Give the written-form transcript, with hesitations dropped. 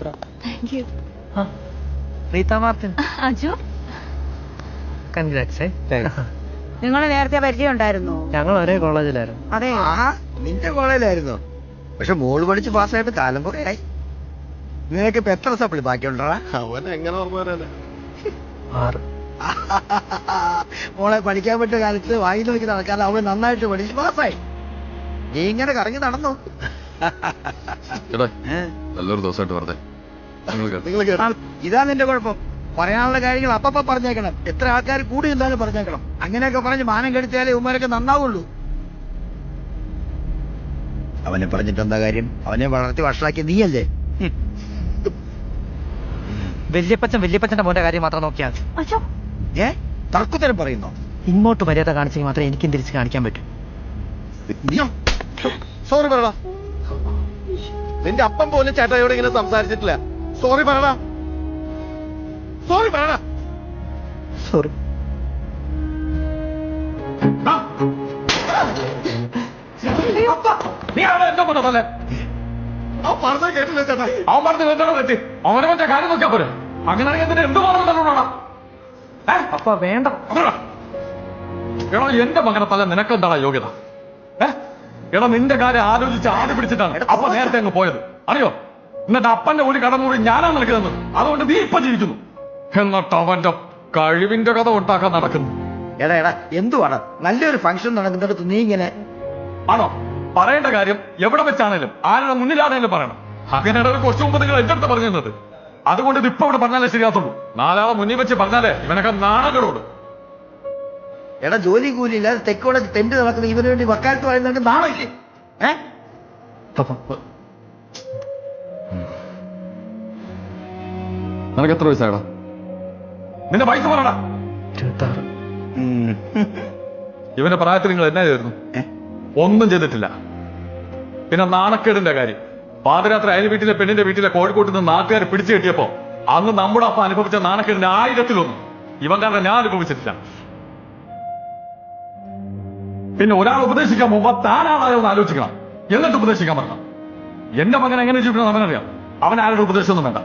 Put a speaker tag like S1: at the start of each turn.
S1: Thank you.
S2: Rita Martin.
S1: Aju,
S2: congrats.
S3: നിങ്ങൾ നേരത്തെ പരിചയം ഉണ്ടായിരുന്നു?
S2: ഞങ്ങൾ ഒരേ കോളേജിലായിരുന്നു.
S3: അതെ.
S4: നിന്റെ കോളേജിലായിരുന്നു. പക്ഷെ മോള് പഠിച്ച് പാസ്സായിട്ട് കാലം കുറയായി. നിനക്ക് ഇപ്പൊ എത്ര സപ്ലി ബാക്കിയുണ്ടാ?
S5: അവൻ എങ്ങനെ ഓർമ്മ വരാനാ?
S2: 6.
S4: മോളെ പഠിക്കാൻ പറ്റിയ കാലത്ത് വായി നോക്കി നടക്കാതെ അവള് നന്നായിട്ട് പഠിച്ച് പാസ്സായി. നീ ഇങ്ങനെ കറങ്ങി നടന്നു.
S5: നല്ലൊരു ദിവസമായിട്ട് വെറുതെ
S4: ഇതാ നിന്റെ കുഴപ്പം. പറയാനുള്ള കാര്യങ്ങൾ അപ്പപ്പ പറഞ്ഞേക്കണം. എത്ര ആൾക്കാർ കൂടി എന്തായാലും പറഞ്ഞേക്കണം. അങ്ങനെയൊക്കെ പറഞ്ഞ് മാനം കെടുത്തിയാലേ ഉമ്മാരൊക്കെ നന്നാവുള്ളൂ. അവനെ പറഞ്ഞിട്ട് എന്താ കാര്യം? അവനെ വളർത്തി വഷളാക്കി നീയല്ലേ?
S2: വല്യപ്പച്ചന്റെ മോന്റെ കാര്യം മാത്രം നോക്കിയാൽ മതി.
S1: അജു,
S4: തർക്കുത്തരം പറയുന്നോ?
S2: ഇങ്ങോട്ട് മര്യാദ കാണിച്ചെങ്കിൽ മാത്രമേ എനിക്കും തിരിച്ച് കാണിക്കാൻ പറ്റൂ.
S5: സോറി പറടാ. നിന്റെ അപ്പം പോലും ചേട്ടായോട് ഇങ്ങനെ സംസാരിച്ചിട്ടില്ല. സോറി പറടാ. സോറി പറടാ.
S2: സോറി.
S5: അവൻ പറഞ്ഞ കേട്ടില്ല ചേട്ടാ. അവൻ പറഞ്ഞത് എന്താണോ തെറ്റി? അവനെ മറ്റേ കാര്യം നോക്കിയാ പോരെ. അങ്ങനെയാണെങ്കിൽ എന്ത് പറഞ്ഞു?
S2: അപ്പ വേണ്ട.
S5: എടാ എന്റെ മകനെ തല നിനക്കെന്താ യോഗ്യത? എടാ നിന്റെ കാര്യം ആലോചിച്ച് ആദ്യ പിടിച്ചിട്ടാണ് അപ്പ നേരത്തെ അങ്ങ് പോയത്, അറിയോ? എന്നിട്ട് അപ്പന്റെ ഒരു കടന്നുകൂടി ഞാനാണ് നിനക്ക് തന്നത്. അതുകൊണ്ട് നീ ഇപ്പൊ ജീവിക്കുന്നു. എന്നിട്ട് അവന്റെ കഴിവിന്റെ കഥ ഉണ്ടാക്കാൻ നടക്കുന്നു.
S4: എടാ എടാ എന്തുവാണ്? നല്ലൊരു ഫംഗ്ഷൻ നടക്കുന്നിടത്ത് നീ ഇങ്ങനെ
S5: ആണോ? പറയേണ്ട കാര്യം എവിടെ വെച്ചാണേലും ആരുടെ മുന്നിലാണേലും പറയണം. അങ്ങനെയാണ് ഒരു കുറച്ചു മുമ്പ് നിങ്ങൾ എന്റെ അടുത്ത് പറഞ്ഞു തന്നത്. അതുകൊണ്ട് ഇത് ഇപ്പൊ ഇവിടെ പറഞ്ഞാലേ ശരിയാത്തുള്ളൂ. നാലാളെ മുന്നിൽ വെച്ച് പറഞ്ഞാലേ ഇവനൊക്കെ നാണകളോട്.
S4: എടാ ജോലി കൂലിയില്ലാതെ തെക്കോടെ തെന്റ് നടക്കുന്ന ഇവന് വേണ്ടി വക്കാലത്ത് പറയുന്നവർക്ക് നാണില്ലേ?
S5: നിനക്ക് എത്ര വയസ്സായടാ? നിന്റെ വയസ്സ് പറയടാ.
S2: 26.
S5: ഇവന്റെ പ്രായത്തിൽ നിങ്ങൾ എന്നാ ചെയ്തിരുന്നു? ഒന്നും ചെയ്തിട്ടില്ല. പിന്നെ നാണക്കേടിന്റെ കാര്യം, പാതിരാത്രി അയൽ വീട്ടിലെ പെണ്ണിന്റെ വീട്ടിലെ കോഴിക്കോട്ട് നിന്ന് നാട്ടുകാർ പിടിച്ചു കെട്ടിയപ്പോ അന്ന് നമ്മുടെ അപ്പ അനുഭവിച്ച നാണക്കേടിന്റെ 1000-ൽ-1 ഇവൻ കാരണം ഞാൻ അനുഭവിച്ചിട്ടില്ല. പിന്നെ ഒരാൾ ഉപദേശിക്കാൻ മുമ്പ് താനാണോ എന്ന് ആലോചിക്കണം, എന്നിട്ട് ഉപദേശിക്കാൻ പറഞ്ഞു. എന്റെ മകൻ എങ്ങനെ ജീവിക്കണം അവനറിയാം. അവൻ ആരുടെ ഉപദേശമൊന്നും വേണ്ട.